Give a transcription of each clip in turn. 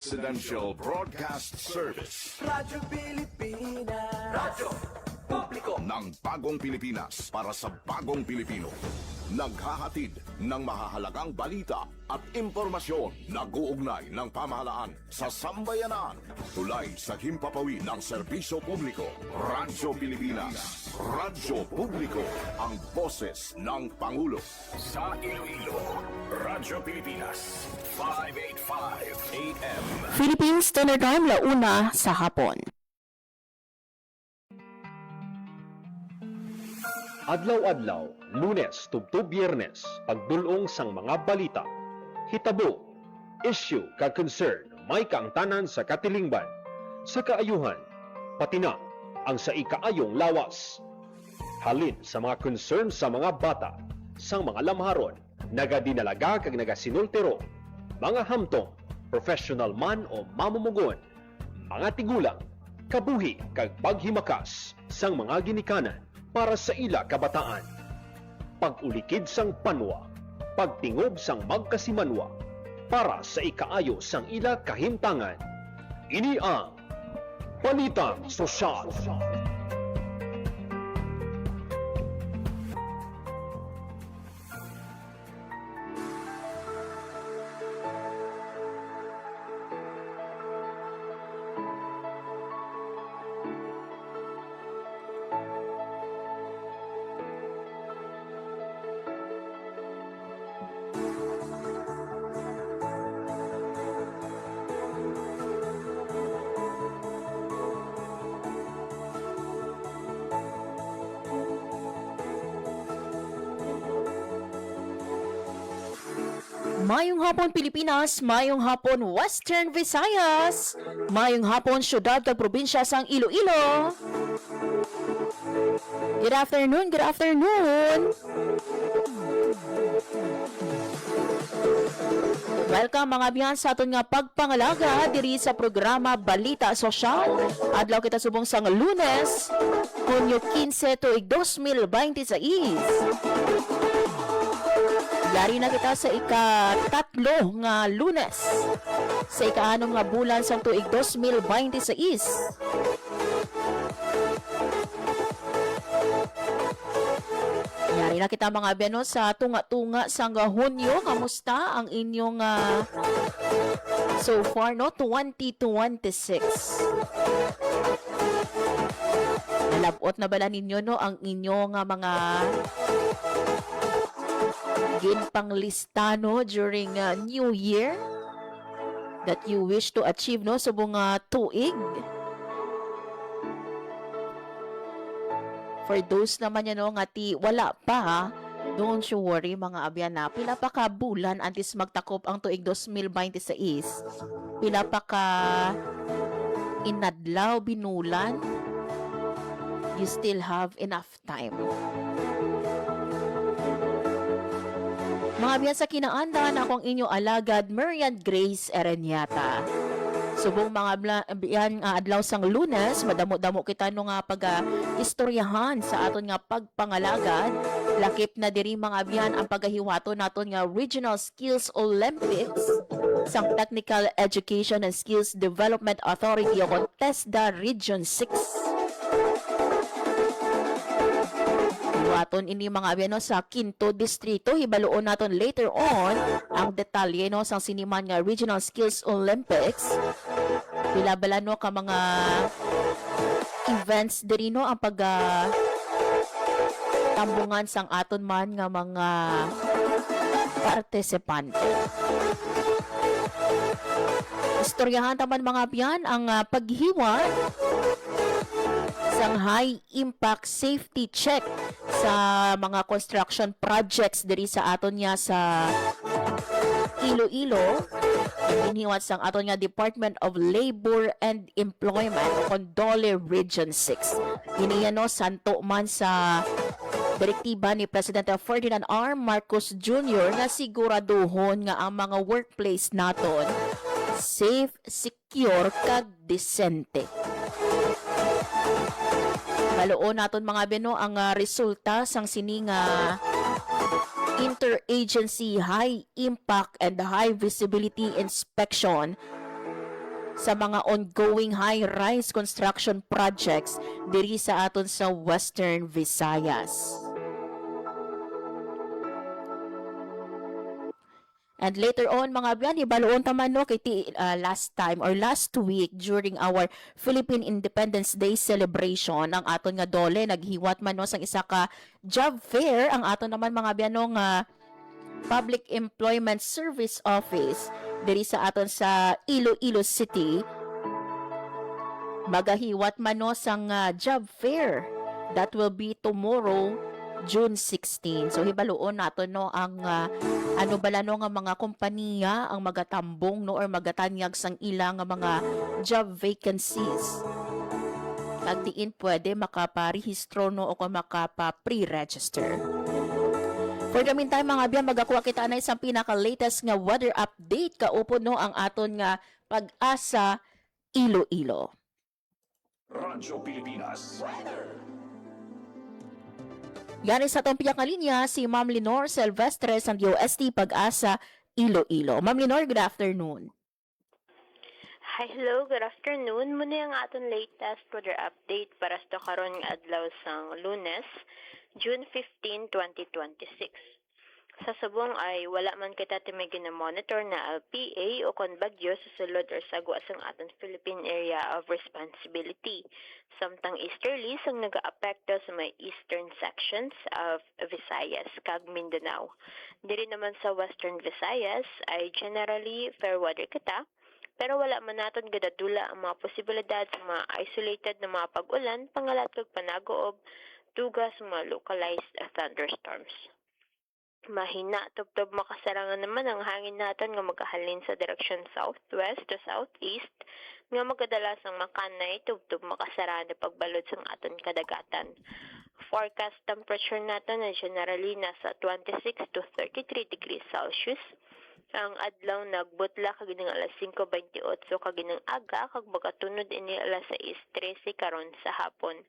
Presidential Broadcast Service Radyo Pilipinas. Radyo Publiko ng Bagong Pilipinas para sa Bagong Pilipino. Naghahatid ng mahahalagang balita at impormasyon na guugnay ng pamahalaan sa sambayanan. Tulay sa himpapawid ng serbisyo publiko. Radyo Pilipinas. Radyo Publiko. Ang boses ng Pangulo. Sa Iloilo, Radyo Pilipinas. 585 AM. Philippines Standard Time, launa sa hapon. Adlaw-adlaw, Lunes tubtob Biyernes, pagdulong sang mga balita. Hitabo, issue kag concern, may kaangtanan sa katilingban, sa kaayuhan, pati na ang sa ikaayong lawas. Halin sa mga concern sa mga bata, sang mga lamharon, nagadinalaga kag nagasinultero, mga hamtong, professional man o mamumugon, mga tigulang, kabuhi kag paghimakas sang mga ginikanan para sa ila kabataan. Pag-ulikid sang panwa, pagtingob sang magkasimanwa, para sa ikaayo sang ila kahimtangan. Ini ang Balitang Sosyal. Mayong hapon Pilipinas, mayong hapon Western Visayas, mayong hapon syudad kag probinsya sang Iloilo. Good afternoon, good afternoon. Welcome mga biyan sa aton nga pagpangalaga diri sa programa Balita Sosyal. Adlaw kita subong sang Lunes, Hunyo 15 tuig 2026. Yari na kita sa ika-3 nga Lunes sa ika-6 nga bulan sa tuig 2026. Yari na kita mga beno sa tunga-tunga sa nga Hunyo. Kamusta ang inyong so far no 2026? Nalabot na bala ninyo no ang inyong mga ginpanglista no during New Year that you wish to achieve no subong tuig. For those naman yan no nga ti wala pa, don't you worry mga abyan na pila pa ka bulan antes magtakop ang tuig 2026. Pila pa ka inadlaw binulan. You still have enough time. Mga biyan sa kinaanda na akong inyo alagad, Marian Grace Erenyata. Subong mga biyan adlaw sang Lunes, madamo-damo kita no nga pag-istoryahan sa aton nga pagpangalagad. Lakip na diri mga biyan ang pagahiwato naton nga Regional Skills Olympics sang Technical Education and Skills Development Authority o TESDA Region 6. Aton ini mga abyan no, sa Quinto Distrito. Hibaluon naton later on ang detalye no sang siniman nga Regional Skills Olympics. Bilabala no ka mga events diri no ang pag tambungan sang aton man nga mga partisipante. Istoryahan taman mga abyan ang paghiwat sang high impact safety check sa mga construction projects diri sa aton nga sa Iloilo. Ginhiwat sang aton nga Department of Labor and Employment Condole Region 6. Iniyan no santo man sa direktiba ni Presidente Ferdinand R. Marcos Jr. na siguraduhon nga ang mga workplace naton safe, secure kag decente. Baluon naton mga beno ang resulta sang sini nga Interagency High Impact and High Visibility Inspection sa mga ongoing high-rise construction projects diri sa aton sa Western Visayas. And later on, mga biyan, ibaloon taman no, last time or last week during our Philippine Independence Day celebration, ang aton nga dole, naghiwat man no, sang isa ka job fair, ang aton naman mga biyan no, nga Public Employment Service Office, diri sa aton sa Iloilo City, magahiwat man no, sang job fair. That will be tomorrow, June 16. So hibaloon nato no ang ano bala no nga mga kompanya ang magatambong no or magatanyag sang ilang nga mga job vacancies. Kag diin pwede makaparehistro no o kung makapa-pre-register. For the meantime mga biyan, magakuha kita na isang pinaka-latest nga weather update kaupo no ang aton nga Pag-asa Iloilo. Radyo Pilipinas. Yan sa atong pinakalinya si Ma'am Lenore Silvestre sa DOST Pag-asa Iloilo. Ma'am Lenore, good afternoon. Hi, hello, good afternoon. Muna ang aton latest weather update para sa karon nga adlaw sang Lunes, June 15, 2026. Sa subong ay wala man kita timigin na monitor na LPA o kon bagyo sa sulod or sagwa sang aton Philippine Area of Responsibility. Samtang easterly sang nag-aapekto sa may eastern sections of Visayas kag Mindanao. Diri naman sa Western Visayas ay generally fair weather kita, pero wala man naton gadadula ang mga posibilidad sa mga isolated na mga pag-ulan, pangalat kag panagoob, tugas sa mga localized thunderstorms. Mahina tubtob makasarangan naman ang hangin naton nga magahalin sa direksyon southwest to southeast nga magadalas ang makanay tubtob makasara na pagbalod sang aton kadagatan. Forecast temperature naton na generally nasa 26 to 33 degrees Celsius. Ang adlaw nagbutla kaginang alas 5:28 kaginang aga kag magatunod ini alas 6:13 karon sa hapon.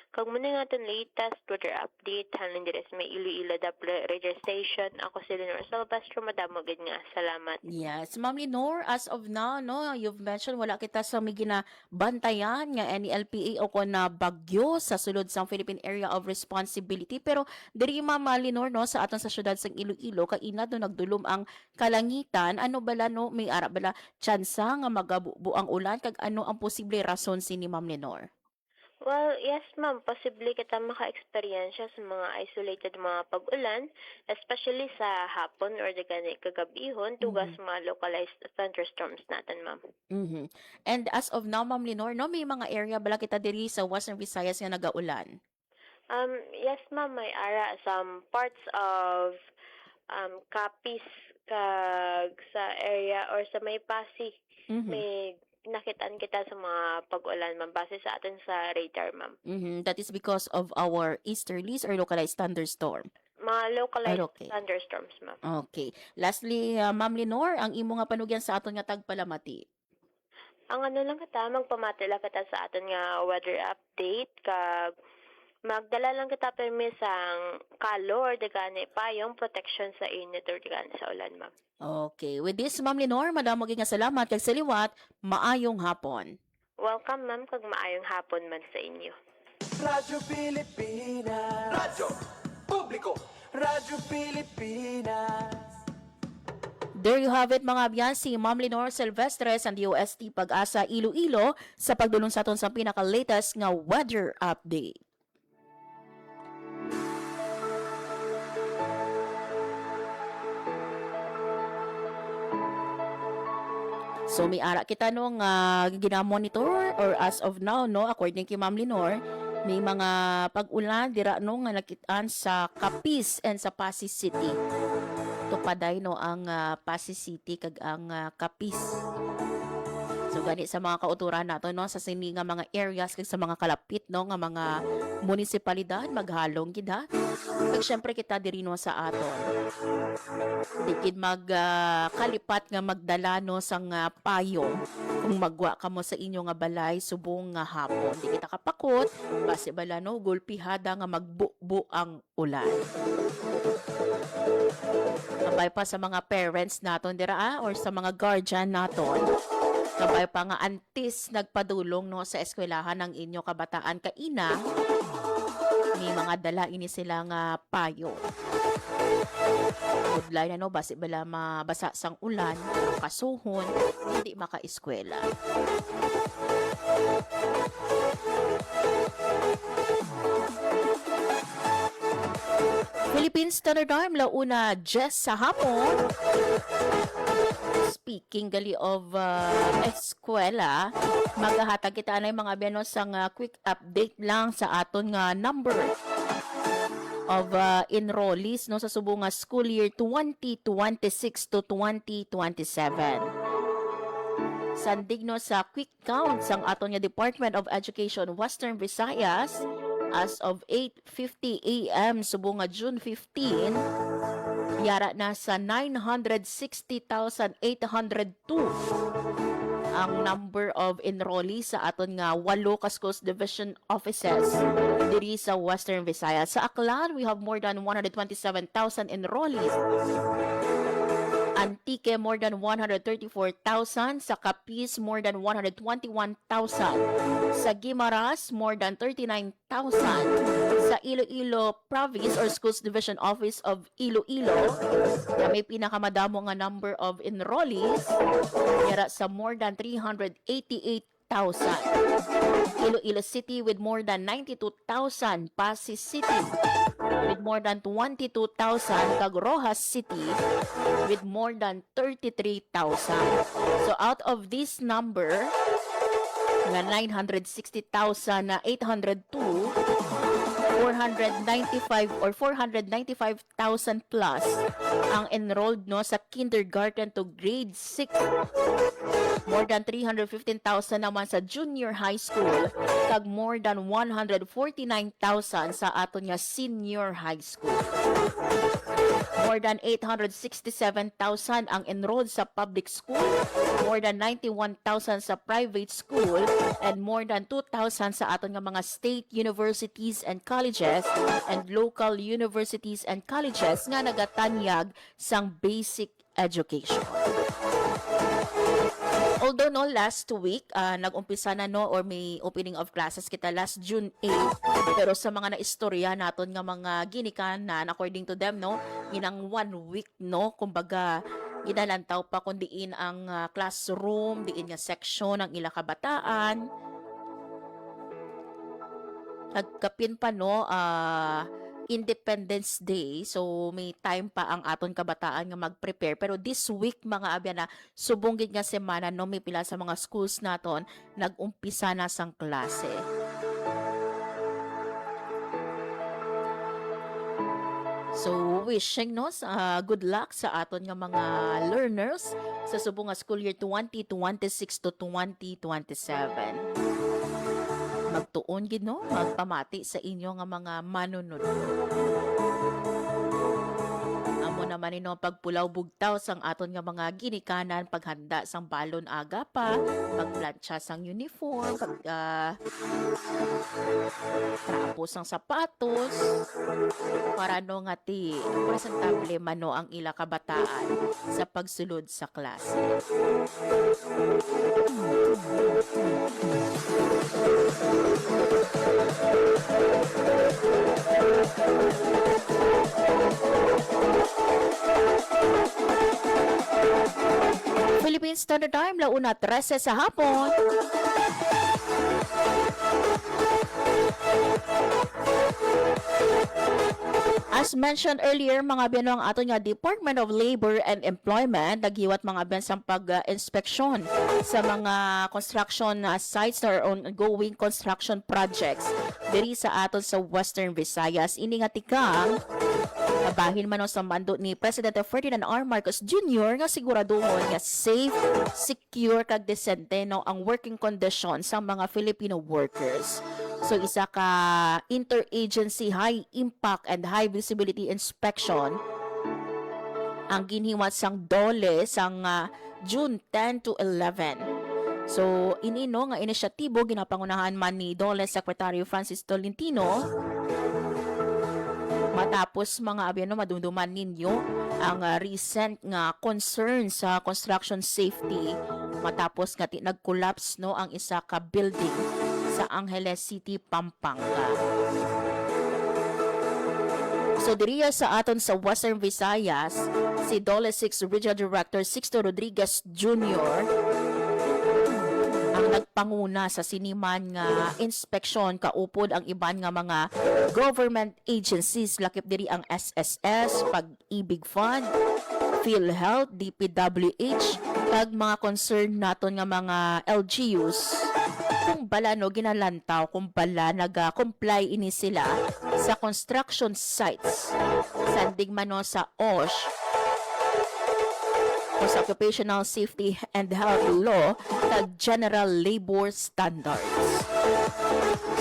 Kag muna nga aton latest weather update halin diri sa may Iloilo Radio Station. Ako si Lenore Silvestre, madamo gid nga salamat. Yes, Ma'am Lenore, as of now, no, you've mentioned wala kita sa may ginabantayan nga any LPA o kon na bagyo sa sulod sa Philippine Area of Responsibility. Pero diri Ma'am Lenore, no, sa aton sa syudad sang Iloilo, kaina do nagdulom ang kalangitan. Ano bala no, may ara bala tsansa nga magabuo ang ulan kag ano ang posible rason sini Ma'am Lenore? Well, yes ma'am, posible kita maka-experience sa mga isolated mga pag-ulan, especially sa hapon or dagani kagabihon, tugas mga localized thunderstorms natin ma'am. And as of now, Ma'am Lenore, no, may mga area bala kita diri sa Western Visayas nga nagaulan? Yes ma'am, may ara some parts of Capiz kag sa area or sa may Pasig. May nakitaan kita sa mga pag-ulan ma'am base sa atin sa radar ma'am. That is because of our easterlies or localized thunderstorm? Mga localized thunderstorms ma'am. Okay. Lastly, Ma'am Lenore, ang imo nga panugyan sa aton nga tagpalamati? Ang ano lang kita, magpamatila kita sa aton nga weather update kag magdala lang kita permis ang kalor dagani payong protection sa init or dagani sa ulan ma'am. Okay. With this, Ma'am Lenore, madamo gyud nga salamat kag saliwat, maayong hapon. Welcome ma'am kag maayong hapon man sa inyo. Radyo Pilipinas. Radyo Publiko. Radyo Pilipinas. There you have it mga abyan, si Ma'am Lenore Silvestre sa DOST Pag-asa Iloilo sa pagdulong sa aton sa pinaka-latest nga weather update. So may ara kita no nga ginamonitor or as of now no, according kay Ma'am Lenore, may mga pag-ulan dira no nga nakitaan sa Capiz and sa Pasig City. Tupaday no ang Pasig City kag ang Capiz. So gani sa mga kauturan nato no sa sini nga mga areas kag sa mga kalapit no nga mga munisipalidad maghalong gid ha. Kag syempre kita diri no sa aton. Dikid kalipat nga magdala no sang payong kung magwa kamo sa inyo nga balay subong nga hapon. Di kita kapakot base bala no gulpihada nga magbubo ang ulan. Abay pa sa mga parents naton dira or sa mga guardian naton. Kabay pa nga antis nagpadulong no sa eskwelahan ng inyo kabataan kaina. May mga dala ini sila nga payo. Udlay na no, basi bala mabasa sang ulan, kasuhon, hindi makaeskwela. Philippine Standard Time, launa Jess sa hapon. Speaking gali of eskwela, maghahatag kita na yung mga biyanos sang quick update lang sa aton nga number of enrollees no sa subong nga school year 2026 to 2027. Sandig no sa quick count sang aton nga Department of Education Western Visayas as of 8:50 AM subong nga June 15, yara na sa 960,802 ang number of enrollees sa aton nga 8 ka schools division offices diri sa Western Visayas. Sa Aklan, we have more than 127,000 enrollees. Antique, more than 134,000. Sa Capiz, more than 121,000. Sa Guimaras, more than 39,000. Sa Iloilo Province or Schools Division Office of Iloilo, na may pinakamadamo nga number of enrollees, yara sa more than 388,000. Iloilo City with more than 92,000. Pasig City with more than 22,000. Rojas City with more than 33,000. So out of this number, nga 960,802, 495 or 495,000 plus ang enrolled no sa kindergarten to grade 6. More than 315,000 naman sa junior high school, kag more than 149,000 sa aton nga senior high school. More than 867,000 ang enrolled sa public school, more than 91,000 sa private school, and more than 2,000 sa aton nga mga state universities and colleges and local universities and colleges nga nagatanyag sang basic education. Although no last week nag-umpisa na no or may opening of classes kita last June 8, pero sa mga naistorya naton nga mga ginikanan according to them no inang 1 week no kumbaga ginalantaw pa kun diin ang classroom, diin nga section ng ila kabataan. Nagkapin pa no Independence Day, so may time pa ang aton kabataan nga mag-prepare. Pero this week mga abya na subong gid nga semana no may pila sa mga schools naton nag-umpisa na sang klase. So wishing no good luck sa aton nga mga learners sa subong nga school year 2026 to 2027. Magtuon gid no, magpamati sa inyo nga mga manunod. Amo naman ino pagpulaw bugtaw sang aton nga mga ginikanan, paghanda sang balon aga pa, pagplantsa sang uniform, trapos sang sapatos, para no nga ti presentable mano ang ila kabataan sa pagsulod sa klase. Philippine Standard Time, launa 13 sa hapon. As mentioned earlier, mga biano ang ato nga Department of Labor and Employment naghiwat mga biyan sang pag-inspeksyon sa mga construction sites or ongoing construction projects diri sa aton sa Western Visayas. Ini nga tikang bahin man sa mando ni Presidente Ferdinand R. Marcos Jr. nga siguraduhon nga safe, secure kag desente no ang working conditions sa mga Filipino workers. So isa ka interagency high impact and high visibility inspection ang ginhiwat sang DOLE sang June 10 to 11. So inino nga inisyatibo ginapangunahan man ni DOLE Secretary Francis Tolentino matapos mga abiyano madumduman ninyo ang recent nga concern sa construction safety matapos nga nag-collapse no ang isa ka building sa Angeles City, Pampanga. So diriya sa aton sa Western Visayas, si Dole 6 Regional Director Sixto Rodriguez Jr. ang nagpanguna sa siniman nga inspeksyon kaupod ang iban nga mga government agencies lakip diri ang SSS, Pag-ibig Fund, PhilHealth, DPWH, kag mga concern naton nga mga LGUs kung bala no ginalantaw kung bala naga-comply ini sila sa construction sites sandig man no sa OSH o sa Occupational Safety and Health Law kag General Labor Standards.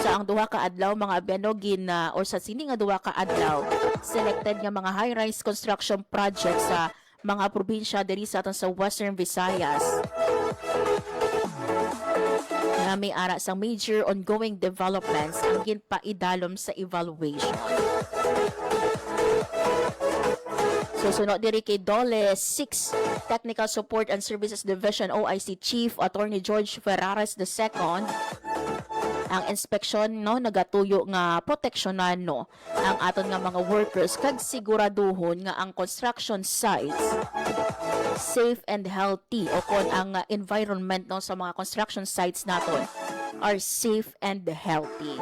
Sa ang duha ka adlaw mga benogin na or sa sini nga duha ka adlaw selected nga mga high-rise construction projects sa mga probinsya diri sa aton sa Western Visayas na may ara sa major ongoing developments ang ginpaidalom sa evaluation. So sunod diri kay Dole 6 Technical Support and Services Division OIC Chief Attorney George Ferrares II, ang inspeksyon no nagatuyo nga proteksyonan no ang aton nga mga workers kag siguraduhon nga ang construction sites safe and healthy o kon ang environment no sa mga construction sites naton are safe and healthy.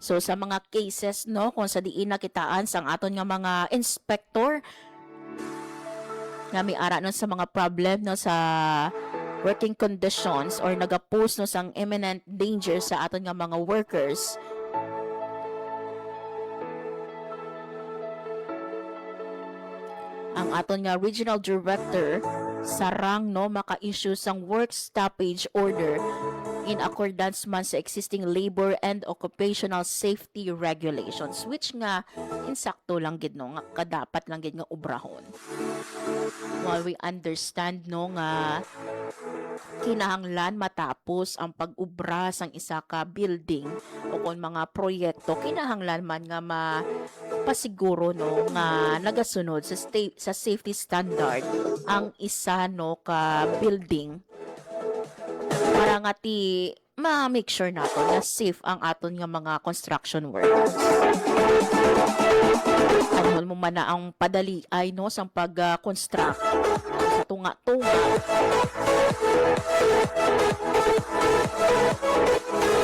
So sa mga cases no kung sa diin nakitaan sang aton nga mga inspector nga may ara no sa mga problem no sa working conditions or nagapost no sang imminent danger sa aton nga mga workers, ang aton nga regional director sarang no maka-issue sang work stoppage order in accordance man sa existing labor and occupational safety regulations, which nga insakto lang gid no nga kadapat lang gid nga obrahon. While we understand no nga kinahanglan matapos ang pag-ubra sang isa ka building o kon mga proyekto, kinahanglan man nga pasiguro no nga nagasunod sa safety standard ang isa no ka building para nga ti ma-make sure nato na safe ang aton nga mga construction workers. Ano mo man na ang padali ay no sang pag-construct sa tunga-tunga.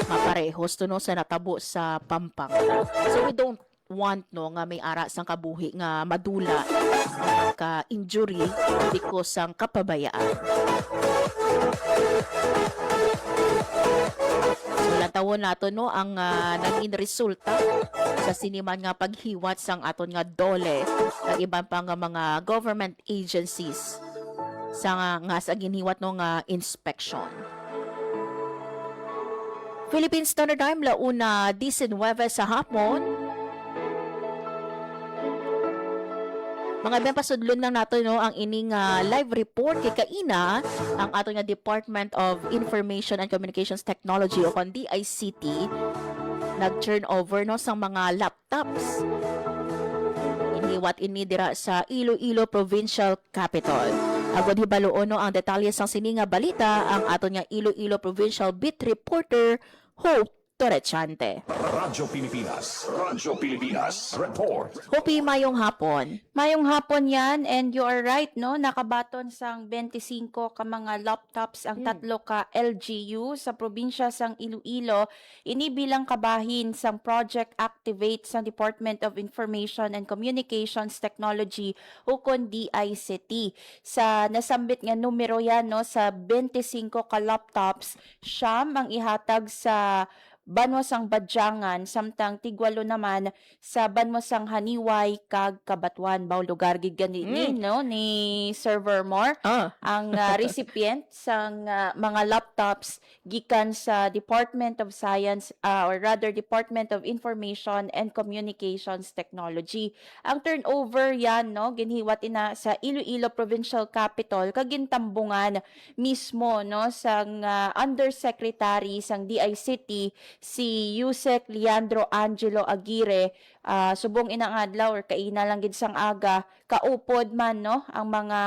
Maparehos to no sa natabo sa Pampanga. So we don't want no nga may ara sang kabuhi nga madula ang ka-injury because sang kapabayaan. So lantawon nato no ang naging resulta sa siniman nga paghiwat sang aton nga Dole ng iban pa nga mga government agencies sa ginhiwat no nga inspection. Philippine Standard Time launa 19 sa hapon. Mga ben pasudlon lang nato no ang ining live report kay kaina ang ato nga Department of Information and Communications Technology o kon DICT nag-turn over no sang mga laptops. Iniwat ini dira sa Iloilo Provincial Capital. Agod hibaluon no ang detalye sang sini nga balita ang ato nga Iloilo Provincial Beat Reporter Hope Torechante. Radyo Pilipinas, report. Hopi, mayong hapon. Mayong hapon yan, and you are right, no? Nakabaton sang 25 ka mga laptops ang tatlo ka LGU sa probinsya sang Iloilo. Ini bilang kabahin sang Project Activate sang Department of Information and Communications Technology ukon DICT. Sa nasambit nga numero yan, no? Sa 25 ka laptops, siyam ang ihatag sa Banwasang Badyangan samtang tigwalo naman sa Banwasang Haniway kag Kabatuan. Baw lugar gid gani no ni Sir Vermore ang recipient sang mga laptops gikan sa Department of Science or rather Department of Information and Communications Technology. Ang turnover yan no ginhiwat ina sa Iloilo Provincial Capital kag gintambungan mismo no sang Undersecretary sang DICT si Yusek Leandro Angelo Aguirre. Subong inang adlaw or kaina lang gid sang aga kaupod man no ang mga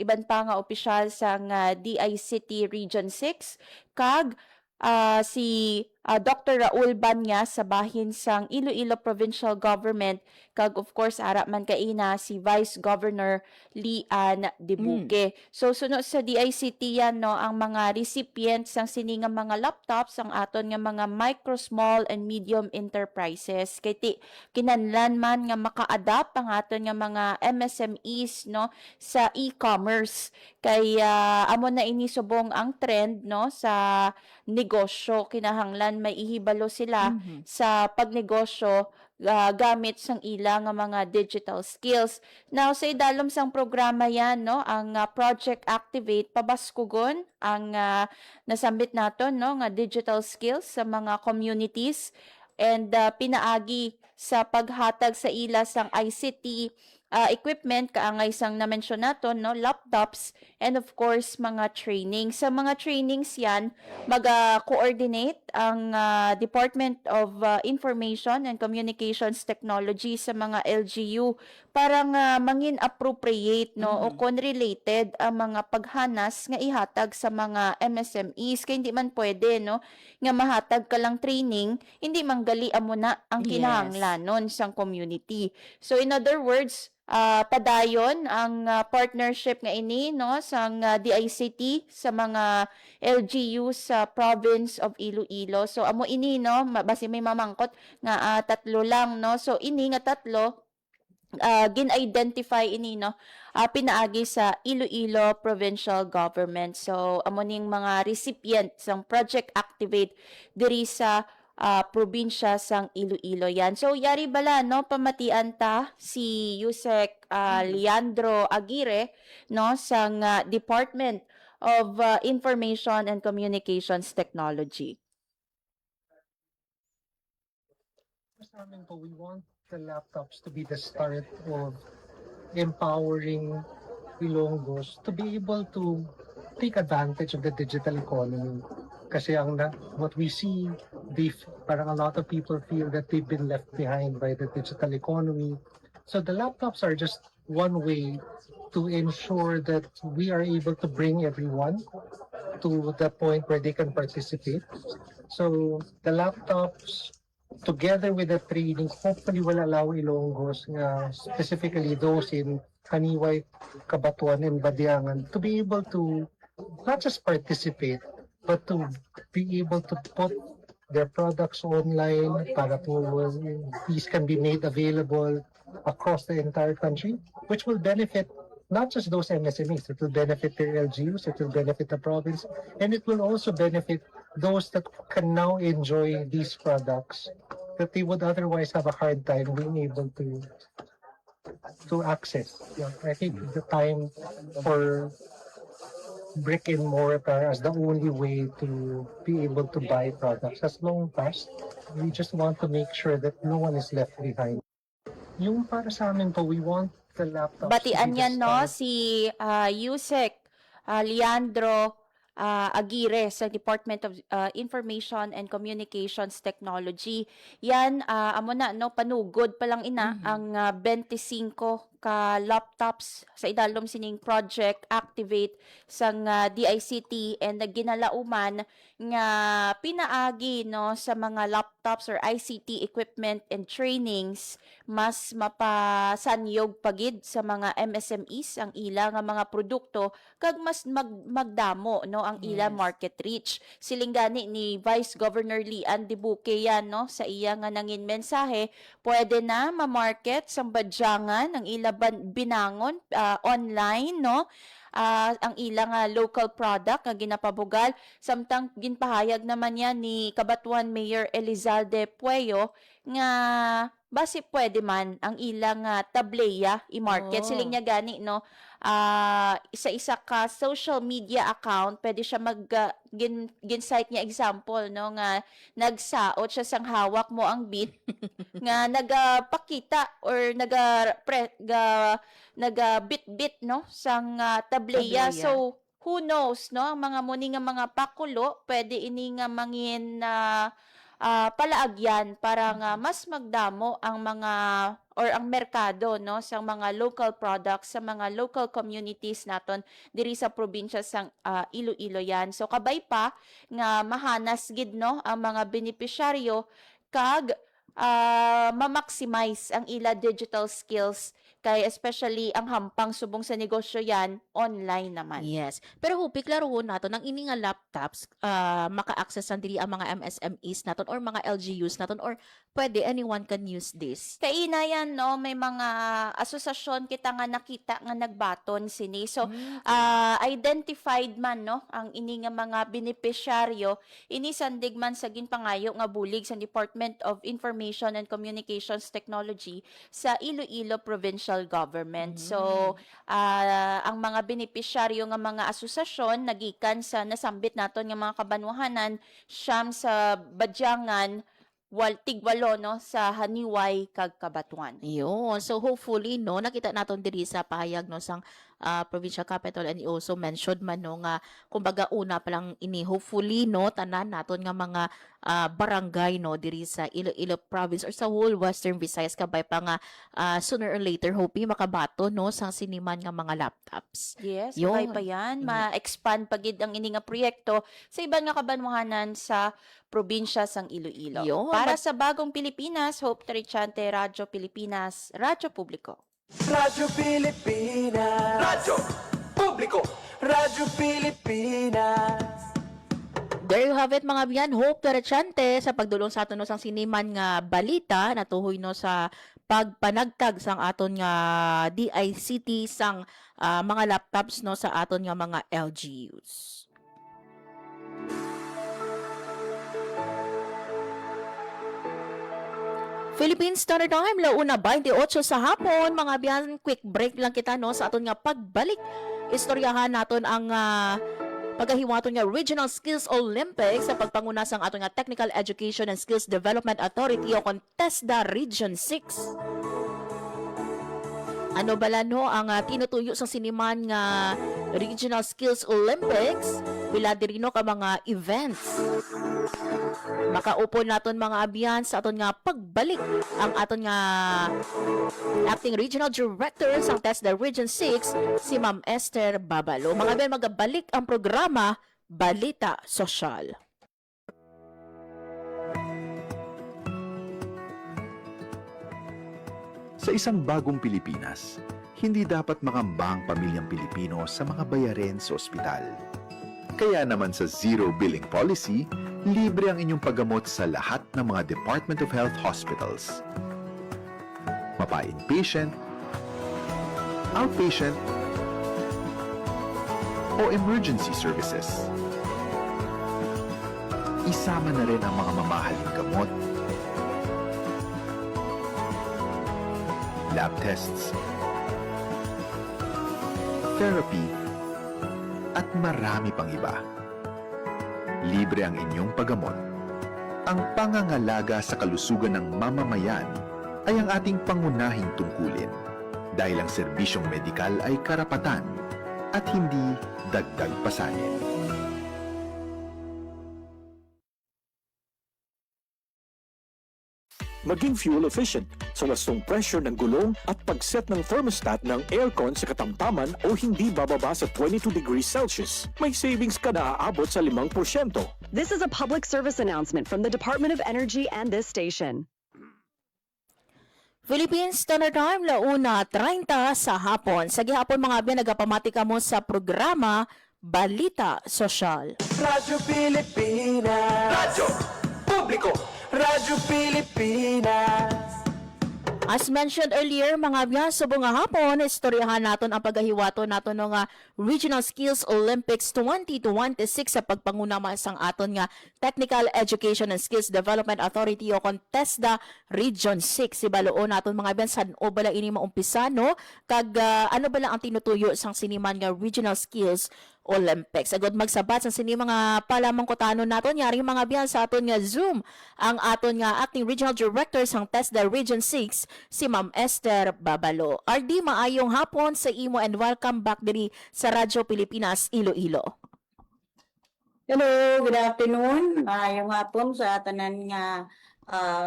iban pa nga opisyal sang DICT Region 6 kag si Dr. Raul Banyas sa bahin sang Iloilo Provincial Government kag of course ara man kaina si Vice Governor Lian Dibuque. So sunod sa DICT yan no ang mga recipients sang siningang mga laptops ang aton nga mga micro, small and medium enterprises. Kay kinahanglan man nga maka-adapt ang aton nga mga MSMEs no sa e-commerce. Kay amo na ini subong ang trend no sa negosyo kinahanglan may ihibalo sila sa pagnegosyo gamit sang ila nga mga digital skills. Now sa idalom sang programa yan no ang Project Activate pabaskugon ang nasambit naton no nga digital skills sa mga communities and pinaagi sa paghatag sa ila sang ICT equipment kaangay sang na-mention naton no laptops and of course mga training. Sa mga trainings yan mag-coordinate ang Department of Information and Communications Technology sa mga LGU para nga mangin appropriate no o related ang mga paghanas nga ihatag sa mga MSMEs kay hindi man pwede no nga mahatag ka lang training hindi manggali amo na ang kinahanglanon sang community. So in other words padayon ang partnership nga ini no sang DICT sa mga LGU sa province of Iloilo. So amo ini no basi may mamangkot nga tatlo lang no. So ini nga tatlo gin-identify ini no pinaagi sa Iloilo Provincial Government. So amo ning mga recipient sang Project Activate diri sa probinsya sang Iloilo yan. So yari bala no pamatian ta si Yusek Leandro Aguirre no sang Department of Information and Communications Technology. Sa amin po, we want the laptops to be the start of empowering Ilonggos to be able to take advantage of the digital economy. Kasi what we see, parang a lot of people feel that they've been left behind by the digital economy. So the laptops are just one way to ensure that we are able to bring everyone to the point where they can participate. So the laptops, together with the training, hopefully will allow Ilonggos, specifically those in Haniway, Kabatuan, and Badiangan, to be able to not just participate, but to be able to put their products online para po these can be made available across the entire country, which will benefit not just those MSMEs, it will benefit their LGUs, it will benefit the province, and it will also benefit those that can now enjoy these products that they would otherwise have a hard time being able to access. Yeah, I think the time for brick and mortar as the only way to be able to buy products has long passed. We just want to make sure that no one is left behind. Yung para sa amin po, we want the laptops Batian to be the yan no start. si Yusek Leandro Aguirre sa Department of Information and Communications Technology. Yan amo na no panugod pa lang ina ang 25 ka laptops sa idalom sining Project Activate sang DICT and ginalauman nga pinaagi no sa mga laptops or ICT equipment and trainings mas mapasanyog pagid sa mga MSMEs ang ila nga mga produkto kag mas magdamo no ang ila market reach. Silinggani ni Vice Governor Lian Dibuque yan no sa iya nga nangin mensahe pwede na ma-market sang Badyangan ang ila binangon online no ang ilang local product nga ginapabugal. Samtang ginpahayag naman yan ni Cabatuan Mayor Elizalde Pueyo nga basi pwede man ang ilang tableya i-market. Oo. Siling niya gani, no? Isa-isa ka social media account, pwede siya gin-cite niya example, no? Nga nagsaot siya sang hawak mo ang bit nga nagapakita or nagabit-bit, no? Sang tableya. Tableya. So, who knows, no? Ang mga muni nga mga pakulo, pwede ini nga mangin palaagyan para nga mas magdamo ang mga or ang merkado, no, sa mga local products sa mga local communities naton diri sa probinsya sang Iloilo yan. So kabay pa nga mahanas gid, no, ang mga benepisyaryo kag ma-maximize ang ila digital skills kay especially ang hampang subong sa negosyo yan online naman. Yes. Pero hupik laruhon nato ng ini nga laptops maka-access ang dili ang mga MSMEs naton or mga LGUs naton or pwede anyone can use this. Kay ina yan, no, may mga asosasyon kita nga nakita nga nagbaton sini. So, identified man, no, ang ini nga mga benepisyaryo, ini sandig man sa ginpangayo nga bulig sa Department of Information and Communications Technology sa Iloilo Provincial Government. So, ang mga benepisyaryo nga mga asosasyon nagikan sa nasambit naton nga mga kabanwahanan, siyam sa Badyangan, tigwalo, no, sa Haniway kag Cabatuan. Yun. So hopefully, no, nakita naton diri sa pahayag, no, sang provincial capital, and also mentioned man, no, nga kumbaga una pa lang ini hopefully, no, tanan naton nga mga barangay, no, diri sa Iloilo province or sa whole Western Visayas kabay pa nga sooner or later hoping makabato, no, sang siniman nga mga laptops. Yes, Yun. okay pa yan. Ma-expand pagid ang ini nga proyekto sa iban nga kabanwahanan sa probinsya sang Iloilo. Yun. Para sa Bagong Pilipinas, Hope Trichante, Radyo Pilipinas, Radyo Publiko. Radyo Pilipinas. Radyo Publiko. Radyo Pilipinas. There you have it, mga biyan. Hope Terechante sa pagdulong sa aton, no, sang siniman nga balita natuhoy, no, sa pagpanagtag sang aton nga DICT sang mga laptops, no, sa aton nga mga LGUs. Philippine Standard Time, launa 28 sa hapon. Mga biyan, quick break lang kita, no, sa aton nga pagbalik. Istoryahan naton ang pagkahiwaton nga Regional Skills Olympics sa pagpanguna sang aton nga Technical Education and Skills Development Authority o Contesda Region 6. Ano bala, no, ang tinutuyo sa siniman nga Regional Skills Olympics, pila diri, no, ka mga events. Makaupo naton mga abyan sa aton nga pagbalik ang aton nga Acting Regional Director sang TESDA Region 6, si Ma'am Esther Babalo. Mga abyan, magabalik ang programa Balita Sosyal. Sa isang bagong Pilipinas, hindi dapat makamba ang pamilyang Pilipino sa mga bayarin sa ospital. Kaya naman sa Zero Billing Policy, libre ang inyong paggamot sa lahat ng mga Department of Health hospitals. Mapa-inpatient, outpatient, o emergency services. Isama na rin ang mga mamahaling gamot, lab tests, therapy, at marami pang iba. Libre ang inyong paggamot. Ang pangangalaga sa kalusugan ng mamamayan ay ang ating pangunahing tungkulin dahil ang serbisyong medikal ay karapatan at hindi dagdag pasanin. Maging fuel efficient sa wastong pressure ng gulong at pag-set ng thermostat ng aircon sa katamtaman o hindi bababa sa 22 degrees Celsius. May savings ka na aabot sa 5%. This is a public service announcement from the Department of Energy and this station. Philippine Standard Time, launa 30 sa hapon. Sa gihapon, mga abyan, nagapamati ka mo sa programa Balita Sosyal. Radyo Pilipinas. Radyo Publiko. Radyo Pilipinas. As mentioned earlier, mga biya, subong nga hapon, istoryahan naton ang paggahiwato naton nga Regional Skills Olympics 2026 sa pagpangunama sang aton nga Technical Education and Skills Development Authority o TESDA Region 6. Ibaloon naton mga biya, saan o bala ini maumpisa, no? Kag ano bala ang tinutuyo sang siniman nga Regional Skills Olympics. Agad magsabat sa sini mga palamang kutanon naton yari mga biyan sa aton nga Zoom ang aton nga Acting Regional Director sang TESDA Region 6 si Ma'am Esther Babalo. RD, maayong hapon sa imo and welcome back diri sa Radyo Pilipinas Iloilo. Hello, good afternoon. Maayong hapon sa tanan nga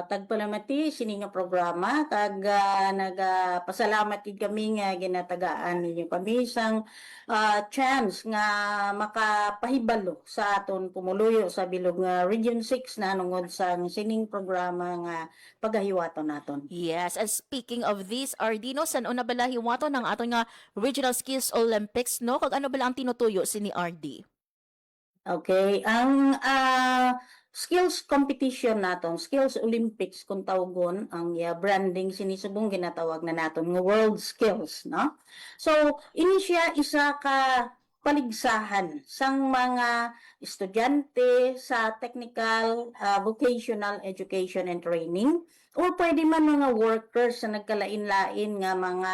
tagpalamati sini nga programa. Nagpasalamat gid kami nga ginatagaan ninyo kami sang chance nga makapahibalo sa aton pumuluyo sa bilog nga Region 6 na nungod sang sining programa nga pagahiwaton naton. Yes, and speaking of this, RD, no, saan una bala hiwaton ng aton nga Regional Skills Olympics, no? Kag ano bala ang tinutuyo sini RD? Okay, ang skills competition naton, skills Olympics kung tawagon ang branding sinisubong ginatawag na naton nga world skills, no? So, ini siya isa ka paligsahan sang mga estudyante sa technical, vocational education and training or pwede man mga workers sa nagkalain-lain nga mga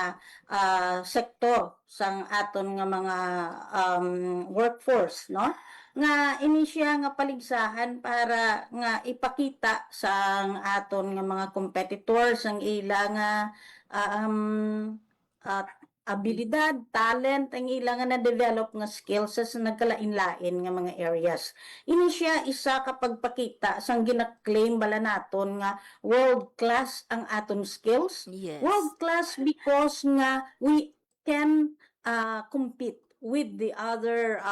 sektor sang aton nga mga workforce, no? Nga ini siya nga paligsahan para nga ipakita sa aton nga mga competitors ang ila nga abilidad, talent, ang ila nga na-develop nga skills sa nagkalain-lain nga mga areas. Ini siya isa ka pagpakita sang gina-claim bala naton nga world class ang aton skills. Yes. World class because nga we can compete with the other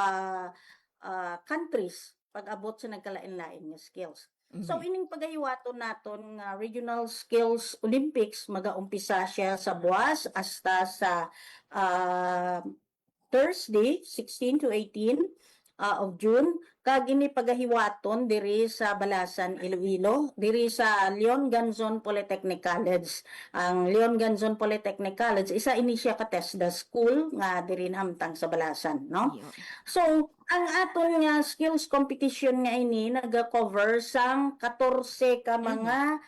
countries pag-abot sa nagkalain-lain nga skills. So ining pagahiwaton naton nga Regional Skills Olympics magaumpisa siya sa buwas hasta sa Thursday 16 to 18 of June kag ini pagahiwaton diri sa Balasan, Iloilo, diri sa Leon Ganzon Polytechnic College. Ang Leon Ganzon Polytechnic College isa ini siya ka TESDA school nga diri hamtang sa Balasan, no? So ang aton nga skills competition nga ini naga-cover sang 14 ka mga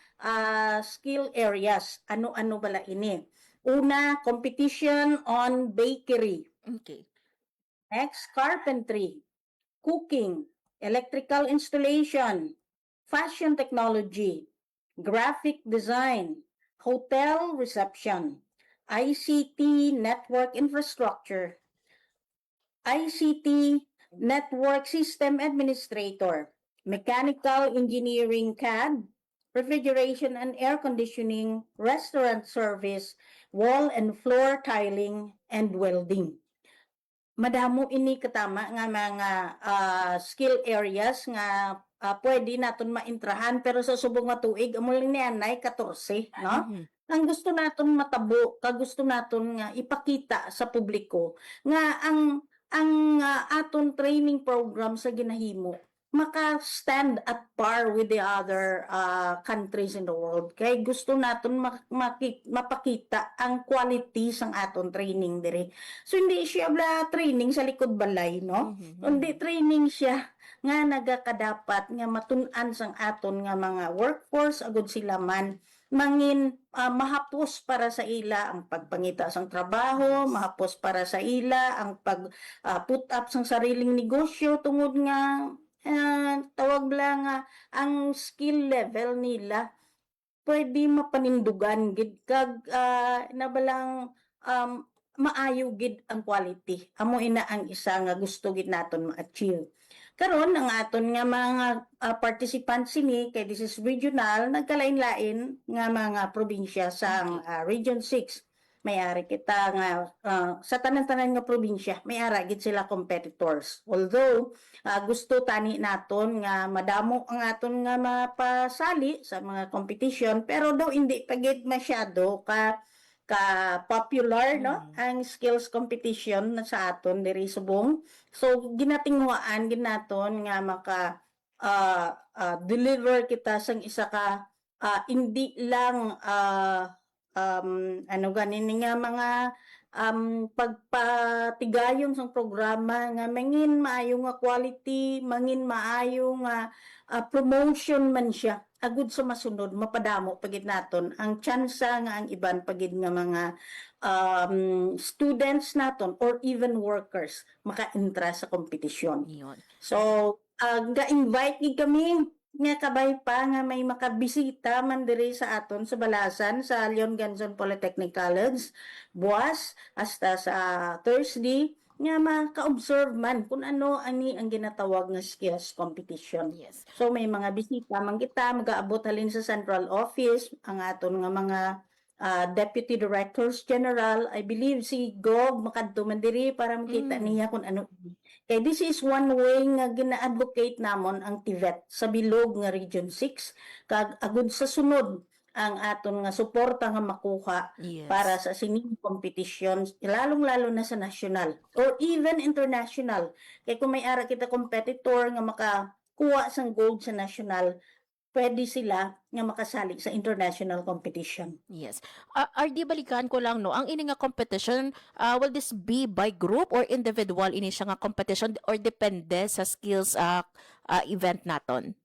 skill areas. Ano-ano bala ini? Una, competition on bakery. Okay. Next, carpentry, cooking, electrical installation, fashion technology, graphic design, hotel reception, ICT network infrastructure, ICT network system administrator, mechanical engineering CAD, refrigeration and air conditioning, restaurant service, wall and floor tiling, and welding. Madamo ini katama nga mga skill areas nga pwede naton maintrahan pero sa subong nga tuig amo lang nianay 14, no? Ang gusto naton matabo, gusto naton nga ipakita sa publiko nga ang aton training program sa ginahimo maka-stand at par with the other countries in the world. Kaya gusto naton mapakita ang quality sang aton training dire. So hindi siya bla training sa likod balay, no? Hindi training siya nga nagakadapat nga matun-an sang aton nga mga workforce agud sila man mangin mahapos para sa ila ang pagpangita sang trabaho, mahapos para sa ila ang pag put up sang sariling negosyo tungod nga tawag lang ang skill level nila pwede mapanindugan gid kag nabalang maayo gid ang quality. Amo ina ang isa nga gusto gid naton ma-achieve. Karon ang aton nga mga participants sini kay this is regional nagkalain-lain nga mga probinsya sa Region 6. May-ari kita nga sa tanan-tanan nga probinsya may-ara gid sila competitors. Although gusto tani naton nga madamo ang aton nga mapasali sa mga competition pero daw hindi pagid masyado ka popular, no? Ang skills competition na sa aton diri subong. So ginatinghuaan gid naton nga maka deliver kita sang isa ka hindi lang ano ganin nga mga pagpatigayon sa programa nga mangin maayo nga quality, mangin maayo nga promotion man siya. Agud sa masunod mapadamo pagid naton ang tsansa nga ang iban pagid nga mga students naton or even workers maka-entra sa kompetisyon. Yun. So, ga-invite gid kami nga kabay pa nga may makabisita man diri sa aton sa Balasan sa Leon Ganson Polytechnic College buwas hasta sa Thursday nga maka-observe man kung ano ani ang ginatawag nga skills competition. Yes. So may mga bisita man kita mag-aabot halin sa central office ang aton nga mga Deputy Directors General. I believe si Gog makadto man diri para makita niya kung ano. Kaya this is one way nga gina-advocate namon ang TVET sa bilog nga Region 6 kag agud sa sunod ang aton nga suporta nga makuha Yes. para sa sining competitions lalong-lalo na sa national or even international. Kaya kung may ara kita competitor nga makakuha sang gold sa national, pwede sila nga makasali sa international competition. Yes. RD, balikan ko lang, no, ang ini nga competition, will this be by group or individual ini siya nga competition or depende sa skills event naton?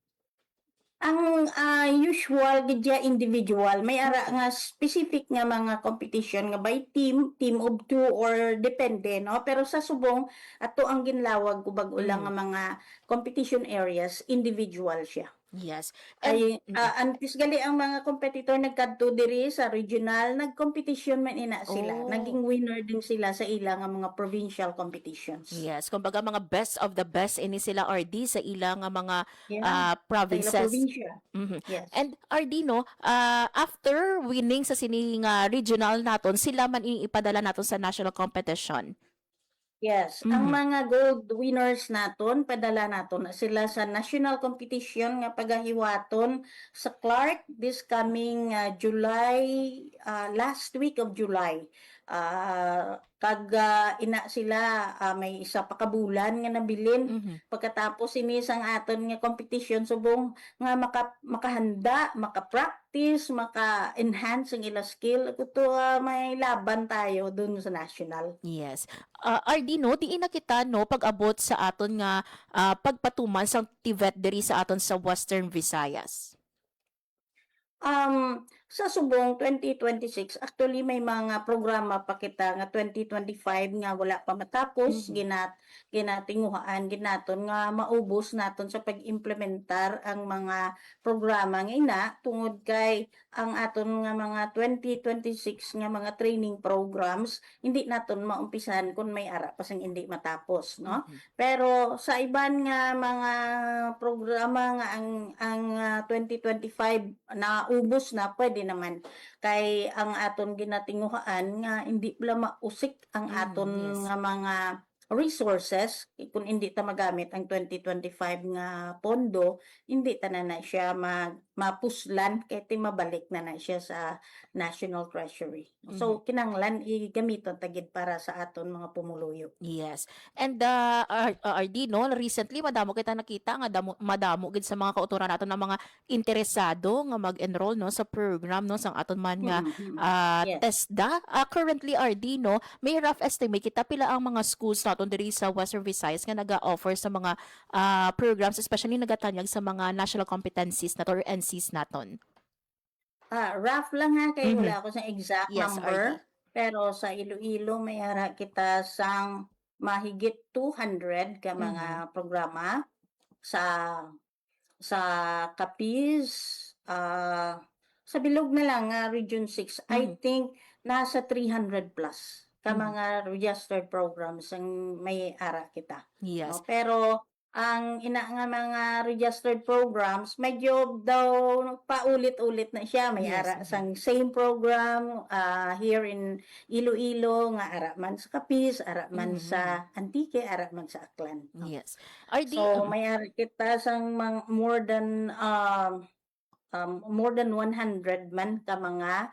Ang usual gidya individual, may ara nga specific nga mga competition nga by team of 2 or depende, no? Pero sa subong ato ang ginlawag kubag ulang nga mga competition areas, individual siya. Yes. Ay antes gali ang mga competitor nagkadto diri sa regional, nagcompetition man ina sila. Oh. Naging winner din sila sa ilang nga mga provincial competitions. Yes, kumbaga mga best of the best ini sila RD sa ilang nga mga Yeah. Sa ilang provinces. probinsya. Mhm. Yes. And RD, no, after winning sa sining regional naton, sila man ipadala naton sa national competition. Yes, ang mga gold winners naton padala naton na sila sa national competition nga pagahiwaton sa Clark this coming July, last week of July. Ina sila may isa pa kabulan nga nabilin pagkatapos ini sang aton nga competition subong nga makahanda, maka-practice, maka-enhance ang ila skill kuto may laban tayo dun sa national. Yes. RD, no, diin na kita, no, pag-abot sa aton nga pagpatuman sang TVET diri sa aton sa Western Visayas. Sa subong 2026 actually may mga programa pa kita nga 2025 nga wala pa matapos ginatinguhaan ginaton nga maubos naton sa pag-implementar ang mga programa nga ina tungod kay ang aton nga mga 2026 nga mga training programs hindi naton maumpisan kung may ara pa sang hindi matapos, no? Pero sa iban nga mga programa nga ang 2025 na ubos na pwede naman kay ang aton ginatinguhaan nga hindi pala mausik ang aton yes. nga mga resources kung hindi ta magamit ang 2025 nga pondo hindi ta na siya mapuslan kay ti mabalik na siya sa National Treasury. So kinanglan igamiton tagid para sa aton mga pumuluyo. Yes. And RD, no, recently madamo kita nakita nga madamo gid sa mga kautoran naton na mga interesado nga mag-enroll, no, sa program, no, sang aton man nga Yes. TESDA. Currently RD, no, may rough estimate kita pila ang mga schools naton diri sa Western Visayas nga naga-offer sa mga programs, especially nagatanyag sa mga national competencies naton or NCs naton. Rough lang ha kay wala ako sa exact Yes, number. Pero sa Iloilo may ara kita sang mahigit 200 ka mga programa sa Capiz, sa bilog na lang Region 6. I think nasa 300 plus ka mga registered programs ang may ara kita. Yes. No? Pero ang ina nga mga registered programs medyo daw paulit-ulit na siya may Yes, ara sang same program here in Iloilo nga ara man sa Capiz, ara man sa Antique, ara man sa Aklan. No? Yes. RD, So may ara kita sang more than more than 100 man ka mga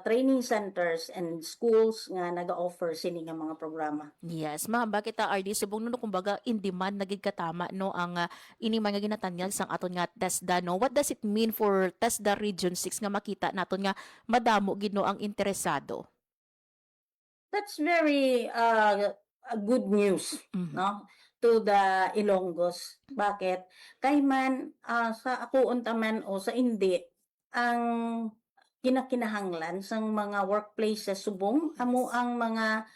training centers and schools nga naga-offer sini nga mga programa. Yes, ma'am, bakit RD subong no kumbaga in demand na gid katama no ang ini mga ginatanyag sang aton nga TESDA no. What does it mean for TESDA Region 6 nga makita naton nga madamo gid no ang interesado? That's very good news, Mhm. no, to the Ilonggos. Bakit? Kay man sa ako untaman o sa hindi ang kinakinahanglan sang mga workplaces subong amo ang mga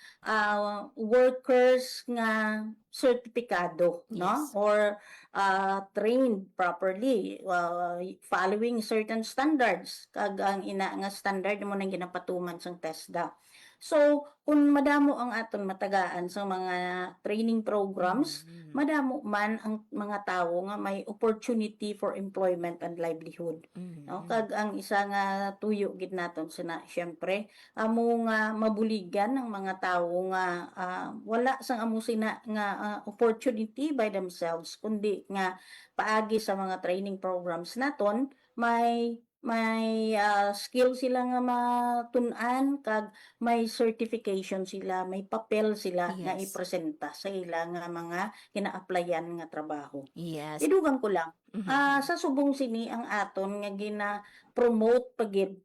workers nga sertipikado, no, Yes. or trained properly, following certain standards kag ang ina nga standard mo nang ginapatuman sang TESDA. So, kung madamo ang aton matagaan sa mga training programs, madamo man ang mga tawo nga may opportunity for employment and livelihood. No, kag ang isa nga tuyo gid naton sina syempre amo nga mabuligan ng mga tawo nga wala sang amo sina nga opportunity by themselves kundi nga paagi sa mga training programs naton may skill sila nga matun-an kag may certification sila, may papel sila nga Yes. ipresenta sa ila nga mga kina-applyan nga trabaho. Yes. Idugang ko lang, Mhm. sa subong sini ang aton nga gina-promote pagid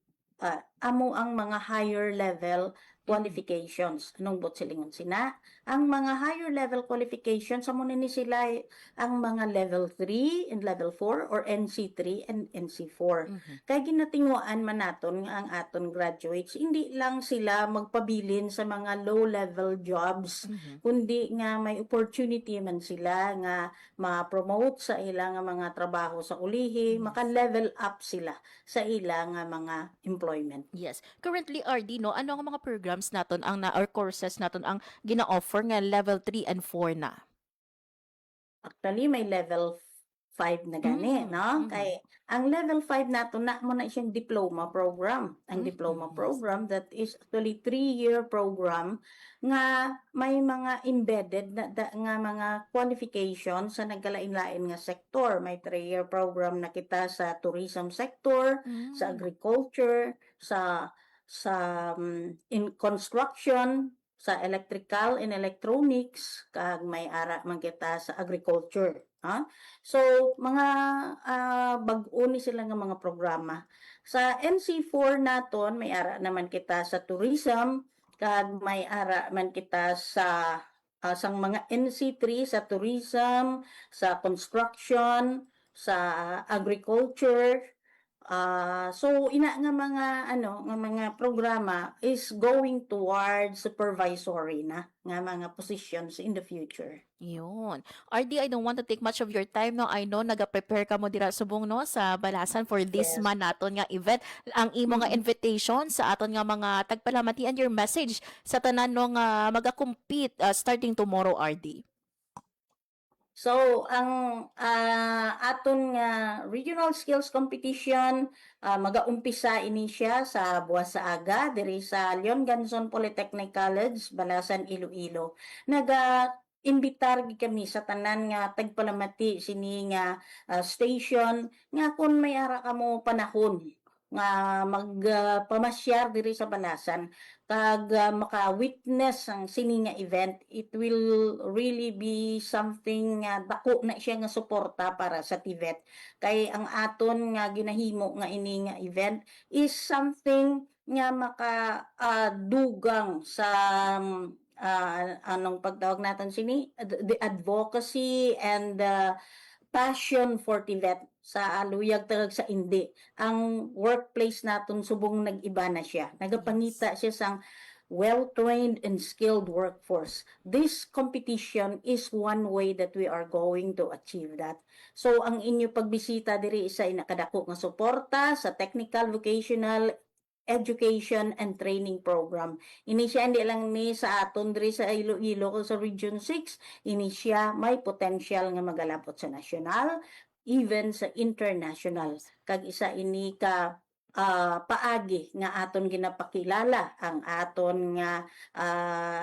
amo ang mga higher level qualifications. Anong bot silingon sina? Ang mga higher level qualifications amo ni sila ang mga level 3 and level 4 or NC3 and NC4. Mhm. Kaya ginatinguan man naton nga ang aton graduates, hindi lang sila magpabilin sa mga low-level jobs, Mhm. kundi nga may opportunity man sila nga ma-promote sa ilang nga mga trabaho sa ulihi, Yes. maka-level up sila sa ilang nga mga employment. Yes. Currently, RD, no, ano ang mga programs naton ang or courses naton ang gina-offer nga level 3 and 4 na? Actually, may level 5 na gani, no? Mhm. Kay ang level 5 nato na mo na siyang diploma program. Ang diploma Yes. program that is actually 3-year program nga may mga embedded na nga mga qualifications sa nagkalain-lain nga sektor. May 3-year program na kita sa tourism sector, sa agriculture, sa in construction, sa electrical and electronics, kag may ara man kita sa agriculture. So, mga bag-o ni sila nga mga programa. Sa NC4 naton, may ara naman kita sa tourism, kag may ara man kita sa sang mga NC3 sa tourism, sa construction, sa agriculture. So ina nga mga programa is going towards supervisory na nga mga positions in the future. Yun. RD, I don't want to take much of your time, no. I know naga-prepare ka mo dira subong no sa Balasan for this Yes. man naton nga event. Ang imo nga invitation sa aton nga mga tagpalamatian, your message sa tanan no nga maga-compete starting tomorrow, RD. So, ang aton nga regional skills competition, magaumpisa ini siya sa buwas sa aga diri sa Leon Ganson Polytechnic College, Balasan, Iloilo. Imbitar gid kami sa tanan nga tagpalamati sini nga station nga kung may ara kamo panahon nga magpamasyar diri sa Balasan kag maka-witness ang sini nga event, it will really be something nga dako na siya nga suporta para sa TVET. Kay ang aton nga ginahimo nga ini nga event is something nga makadugang sa anong pagtawag natin sini, the advocacy and the passion for TVET sa aluyag tagag sa indi. Ang workplace naton subong nag-iba na siya. Nagapangita siya sang well-trained and skilled workforce. This competition is one way that we are going to achieve that. So ang inyo pagbisita diri isa inakadako nga suporta sa technical, vocational, education and training program. Ini siya hindi lang ni sa aton diri sa Iloilo o sa Region 6, ini siya may potential nga magalapot sa national, even sa international. Kag isa ini ka paagi nga aton ginapakilala ang aton nga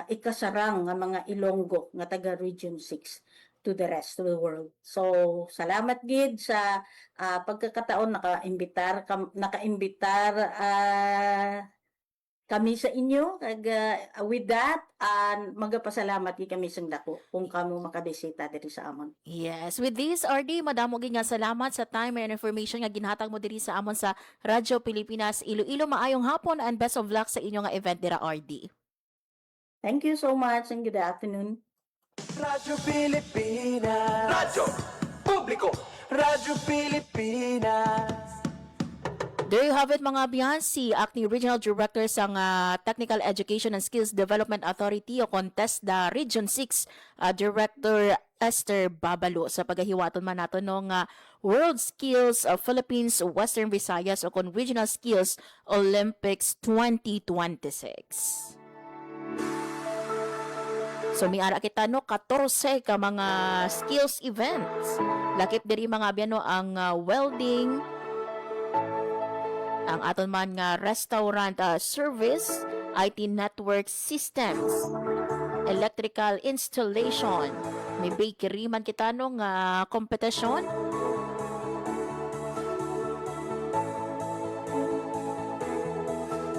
ikasarang nga mga Ilonggo nga taga Region 6. to the rest of the world. So salamat gid sa pagkakataon nakaimbitar kami sa inyo. With that, magapasalamat gid kami sa dako kung kamo makabisita diri sa amon. Yes, with this, RD, madamo gid nga salamat sa time and information nga ginhatag mo diri sa amon sa Radyo Pilipinas Iloilo. Maayong hapon and best of luck sa inyo nga event dira, RD. Thank you so much and good afternoon. Radyo Pilipinas. Radyo Publiko. Radyo Pilipinas. There you have it mga biyan, si Acting Regional Director sa Technical Education and Skills Development Authority o CONTESDA Region 6, Director Esther Babalo sa paghahiwaton man nato ng World Skills Philippines Western Visayas o Regional Skills Olympics 2026. So miara kita no 14 ka mga skills events. Lakip diri mga biano ang welding, ang aton man nga restaurant service, IT network systems, electrical installation, may bakery man kita no nga kompetisyon.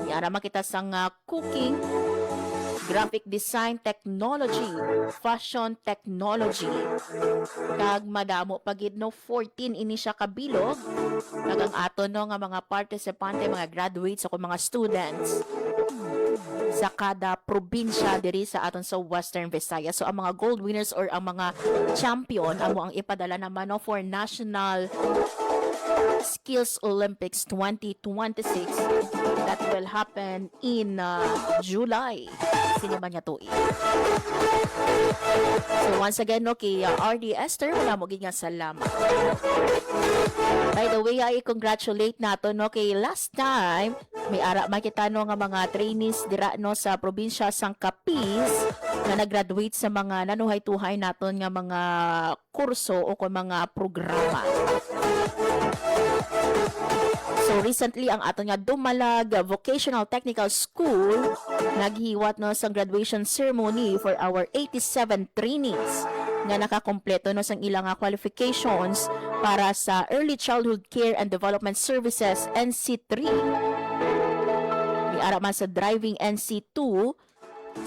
Miara man kita sa cooking, graphic design technology, fashion technology. Kag madamo pagid no 14 ini siya kabilog. Kag ang ato no nga mga participante, mga graduates o mga students sa kada probinsya diri sa aton sa Western Visayas. So ang mga gold winners or ang mga champion amo ang ipadala naman no for National Skills Olympics 2026 that will happen in July. Siniman niya tuig. So once again, no, kay RD Esther, wala mo nga salamat. By the way, I congratulate nato no kay last time may ara makita no nga mga trainees dira no sa probinsya sang Capiz na nag-graduate sa mga nanuhay-tuhay naton nga mga kurso o mga programa. So recently ang ato nga Dumalag Vocational Technical School naghiwat no sa graduation ceremony for our 87 trainees nga nakakompleto no sang ilang qualifications para sa Early Childhood Care and Development Services NC3. May ara man sa Driving NC2,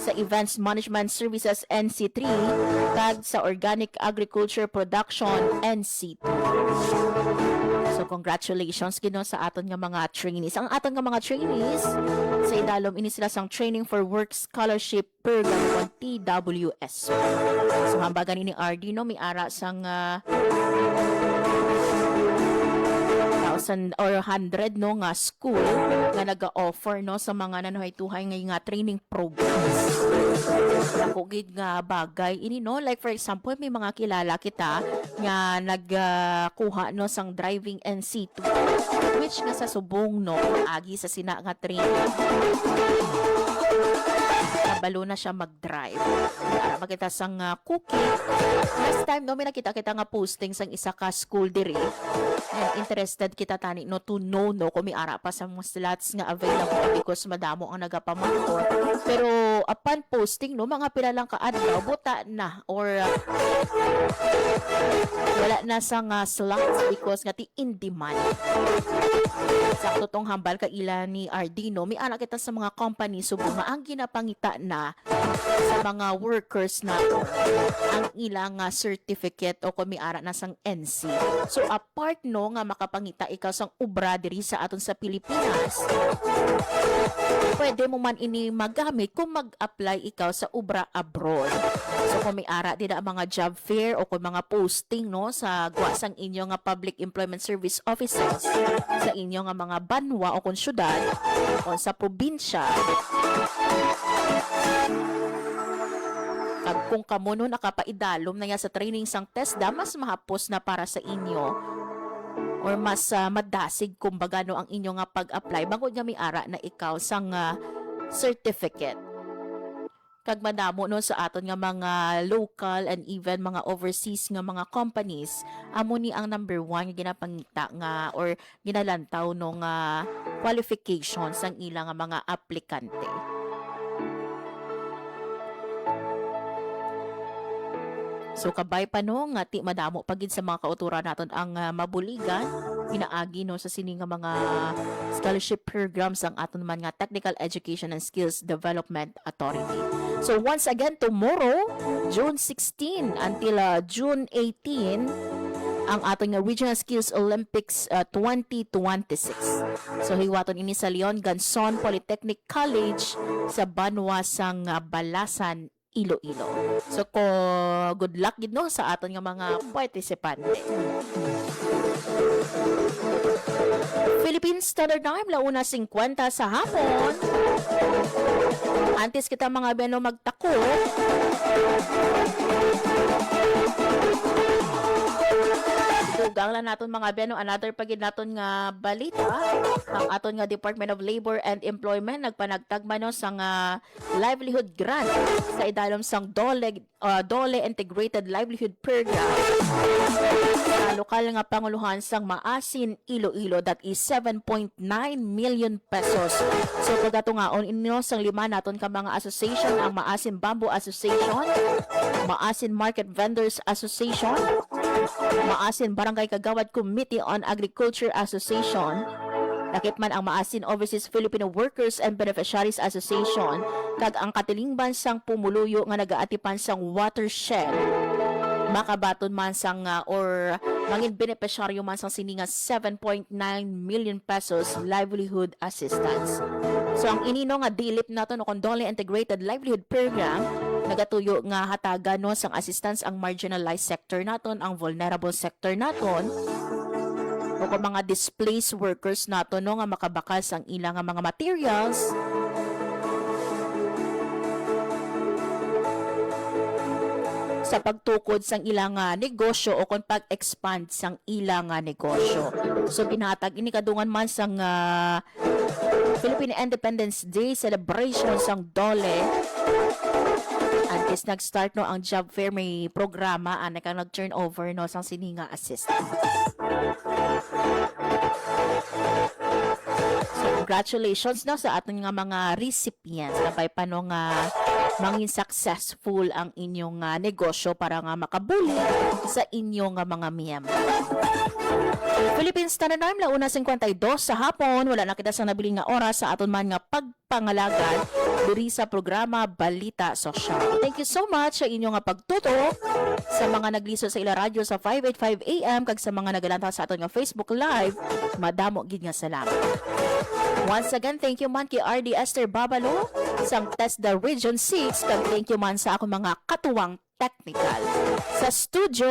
sa Events Management Services NC3, kag sa Organic Agriculture Production NC2. So congratulations gino sa aton nga mga trainees. Ang aton nga mga trainees sa idalom ini sila sang Training for Work Scholarship Program on TWS. So hambagan ini RD no mi ara sang 1,000 or 100 no nga school nga naga-offer no sa mga nanuhay-tuhay nga training programs. Ako gid nga bagay ini no, like for example may mga kilala kita nga nagkuha no sang driving NC2 which nga sa subong no agi sa sina nga training. Kabalo na siya mag-drive. Para makita sang cooking. Last time no may nakita kita nga posting sang isa ka school diri. And interested kita tani no to know no kung may ara pa sa mga slots nga available because madamo ang nagapamonitor. Pero upon posting no mga pila lang ka adlaw buta na or wala na sang slots because nga ti in demand. Sakto tong hambal ka ila ni Ardino may anak kita sa mga company subong nga ang ginapangita na sa mga workers na ang ilang certificate o kung may ara na sang NC. So apart no nga makapangita ikaw sang ubra diri sa aton sa Pilipinas, pwede mo man ini magamit kung mag-apply ikaw sa ubra abroad. So kung may ara dida mga job fair o kung mga posting no sa guwa sang inyo nga public employment service offices sa inyo nga mga banwa o kung syudad o sa probinsya, kag kung kamo no nakapaidalom na sa training sang TESDA, mas mahapos na para sa inyo or mas madasig kumbaga no ang inyo nga pag-apply bangod nga may ara na ikaw sang certificate. Kag madamo no sa aton nga mga local and even mga overseas nga mga companies, amo ni ang number 1 nga ginapangita nga or ginalantaw no nga qualifications sang ilang nga mga aplikante. So kabay pa no nga ti madamo pagid sa mga kauturan naton ang mabuligan pinaagi no sa sini nga mga scholarship programs ang aton man nga Technical Education and Skills Development Authority. So once again tomorrow, June 16 until June 18 ang aton nga Regional Skills Olympics 2026. So hiwaton ini sa Leon Ganson Polytechnic College sa Banwasang Balasan, Iloilo. So ko good luck gid no sa aton nga mga participante. Philippine Standard Time, 1:50 sa hapon. Antes kita mga beno magtako. Dugang lang naton mga beno, another pagid naton nga balita. Ang aton nga Department of Labor and Employment nagpanagtagma no sa nga livelihood grant sa idalom sang Dole Integrated Livelihood Program. Sa lokal nga panguluhan sang Maasin, Iloilo, that is 7.9 million pesos. So pagkatungaon inyo sang lima naton ka mga association, ang Maasin Bamboo Association, Maasin Market Vendors Association, Maasin Barangay Kagawad Committee on Agriculture Association, nakitman ang Maasin Overseas Filipino Workers and Beneficiaries Association, kag ang katilingban sang pumuluyo nga nagaatipan sang watershed, makabaton man sang or mangin beneficiaryo man sang sininga 7.9 million pesos livelihood assistance. So ang inino nga dilip nato no Condole Integrated Livelihood Program nagatuyo nga hatagan no sang assistance ang marginalized sector naton, ang vulnerable sector naton, o kung mga displaced workers naton no nga makabakas ang ilang nga mga materials, sa pagtukod sang ilang negosyo o kung pag-expand sang ilang negosyo. So binatag ini kadungan man sang Philippine Independence Day celebration sang Dole. Antes nag-start no ang job fair, may programa kang nag-turnover no sang sininga assistant. So congratulations no sa aton nga mga recipients kapay pa no nga mangin successful ang inyong negosyo para nga makabuli sa inyong mga miyembro. Philippine Standard Time, 1:52 sa hapon. Wala na kita sa nabiling nga oras sa aton man nga pagpangalagan diri sa programa Balita Sosyal. Thank you so much sa inyong nga pagtuto, sa mga naglisod sa ila radyo sa 585 AM kag sa mga nagalanta sa aton nga Facebook Live. Madamo gid nga salamat. Once again, thank you man kay RD Esther Babalo sang TESDA Region 6 kag thank you man sa akong mga katuwang technical. Sa studio,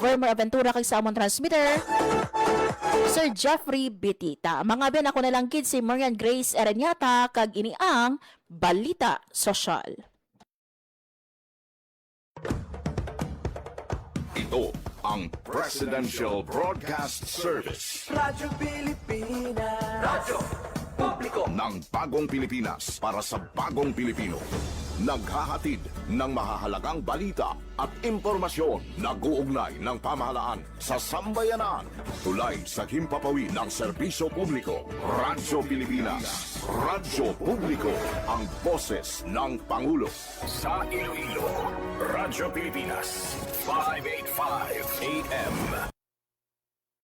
Vermer Aventura kag sa among transmitter, Sir Jeffrey Bitita. Mga ben ako na lang kid si Marian Grace Erenyata kag ini ang Balita Sosyal. Ito ang Presidential Broadcast Service Radyo Pilipinas. Radyo Publiko ng Bagong Pilipinas para sa Bagong Pilipino. Naghahatid ng mahahalagang balita at impormasyon na guugnay ng pamahalaan sa sambayanan. Tulay sa himpapawid ng serbisyo publiko. Radyo Pilipinas. Radyo Publiko. Ang boses ng Pangulo. Sa Iloilo, Radyo Pilipinas. 585 AM.